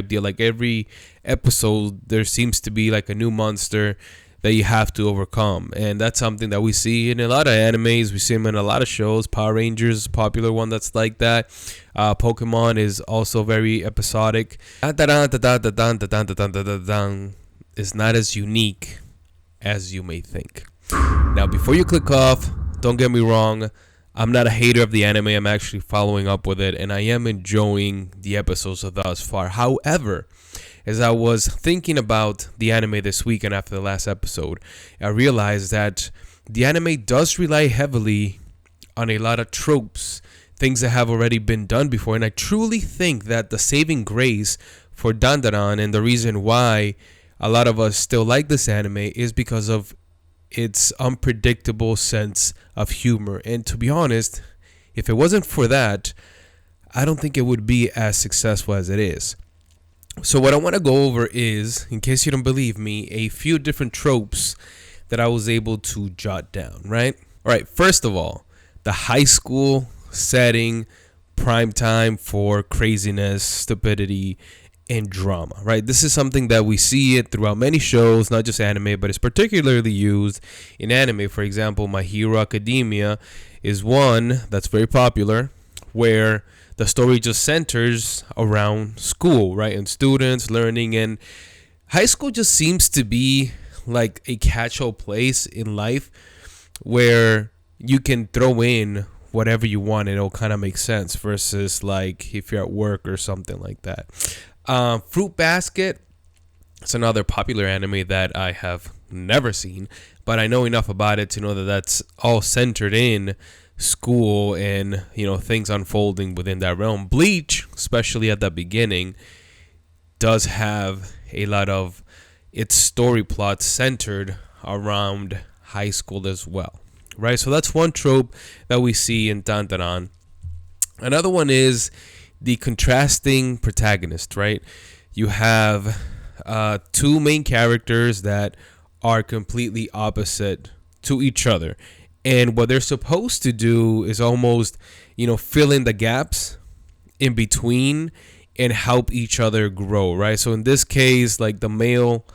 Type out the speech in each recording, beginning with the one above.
deal. Like every episode, there seems to be like a new monster that you have to overcome. And that's something that we see in a lot of animes. We see them in a lot of shows. Power Rangers is a popular one that's like that. Pokemon is also very episodic. Is not as unique as you may think. Now, before you click off, don't get me wrong. I'm not a hater of the anime. I'm actually following up with it, and I am enjoying the episodes thus far. However, as I was thinking about the anime this week and after the last episode, I realized that the anime does rely heavily on a lot of tropes, things that have already been done before, and I truly think that the saving grace for Dandadan and the reason why a lot of us still like this anime is because of its unpredictable sense of humor. And to be honest, if it wasn't for that, I don't think it would be as successful as it is. So what I want to go over is, in case you don't believe me, a few different tropes that I was able to jot down, right? All right, first of all, the high school setting, prime time for craziness, stupidity, and drama, right? This is something that we see it throughout many shows, not just anime, but it's particularly used in anime. For example, My Hero Academia is one that's very popular, where the story just centers around school, right? And students learning, and high school just seems to be like a catch-all place in life where you can throw in whatever you want and it'll kind of make sense versus like if you're at work or something like that. Fruit Basket, it's another popular anime that I have never seen, but I know enough about it to know that that's all centered in school and, you know, things unfolding within that realm. Bleach, especially at the beginning, does have a lot of its story plot centered around high school as well, right? So that's one trope that we see in Dandadan. Another one is the contrasting protagonist, right? You have two main characters that are completely opposite to each other. And what they're supposed to do is almost, you know, fill in the gaps in between and help each other grow, right? So in this case, like the male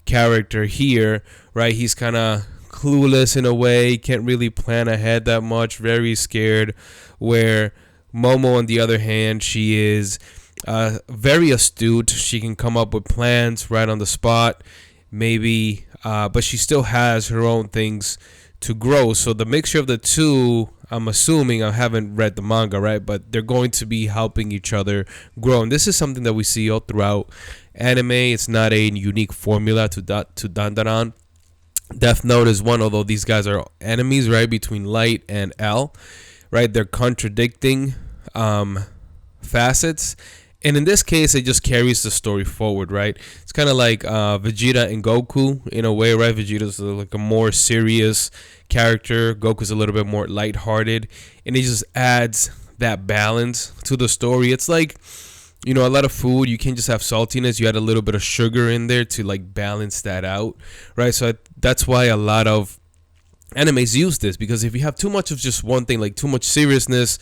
character here, right, he's kind of clueless in a way, can't really plan ahead that much, very scared, where Momo, on the other hand, she is very astute. She can come up with plans right on the spot, maybe, but she still has her own things to grow. So the mixture of the two, I'm assuming, I haven't read the manga, right, but they're going to be helping each other grow. And this is something that we see all throughout anime. It's not a unique formula to Dandadan. Death Note is one, although these guys are enemies, right, between Light and L, right? They're contradicting facets, and in this case it just carries the story forward, right? It's kind of like Vegeta and Goku in a way, right? Vegeta's like a more serious character, Goku's a little bit more lighthearted, and it just adds that balance to the story. It's like, you know, a lot of food, you can't just have saltiness, you add a little bit of sugar in there to like balance that out, right? So that's why a lot of animes use this, because if you have too much of just one thing, like too much seriousness,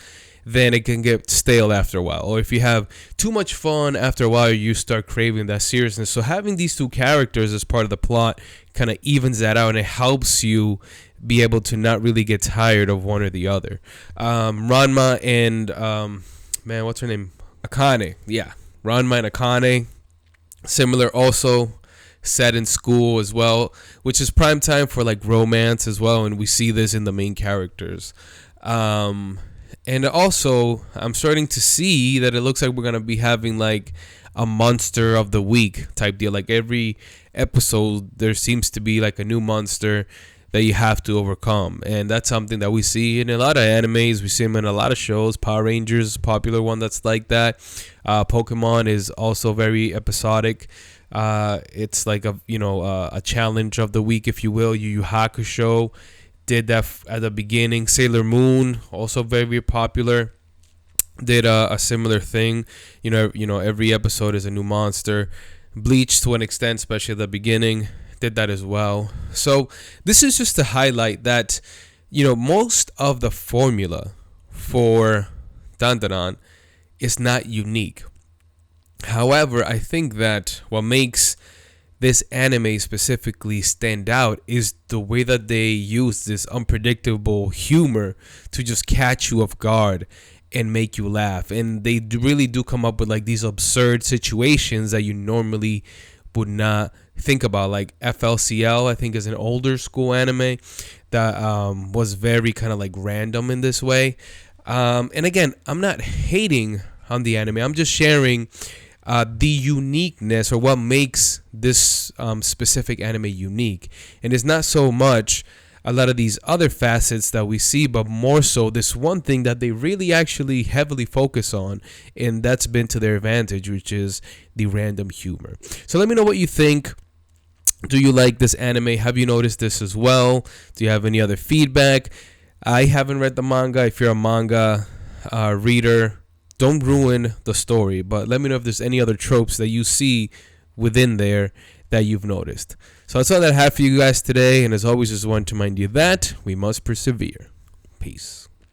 then it can get stale after a while. Or if you have too much fun, after a while you start craving that seriousness. So having these two characters as part of the plot kind of evens that out, and it helps you be able to not really get tired of one or the other. Ranma and what's her name, Akane. Yeah, Ranma and Akane, similar, also set in school as well, which is prime time for like romance as well, and we see this in the main characters. And also, I'm starting to see that it looks like we're going to be having like a monster of the week type deal. Like every episode, there seems to be like a new monster that you have to overcome. And that's something that we see in a lot of animes. We see them in a lot of shows. Power Rangers is a popular one that's like that. Pokemon is also very episodic. It's like a challenge of the week, if you will. Yu Yu Hakusho did that at the beginning. Sailor Moon, also very popular, did a similar thing. You know, every episode is a new monster. Bleach, to an extent, especially at the beginning, did that as well. So this is just to highlight that, you know, most of the formula for Dandadan is not unique. However, I think that what makes this anime specifically stand out is the way that they use this unpredictable humor to just catch you off guard and make you laugh. And they really do come up with like these absurd situations that you normally would not think about. Like FLCL, I think, is an older school anime that was very kind of like random in this way. And again, I'm not hating on the anime. I'm just sharing the uniqueness, or what makes this specific anime unique. And it's not so much a lot of these other facets that we see, but more so this one thing that they really actually heavily focus on, and that's been to their advantage, which is the random humor. So let me know what you think. Do you like this anime? Have you noticed this as well? Do you have any other feedback? I haven't read the manga. If you're a manga reader, don't ruin the story, but let me know if there's any other tropes that you see within there that you've noticed. So that's all that I have for you guys today, and as always, just want to remind you that we must persevere. Peace.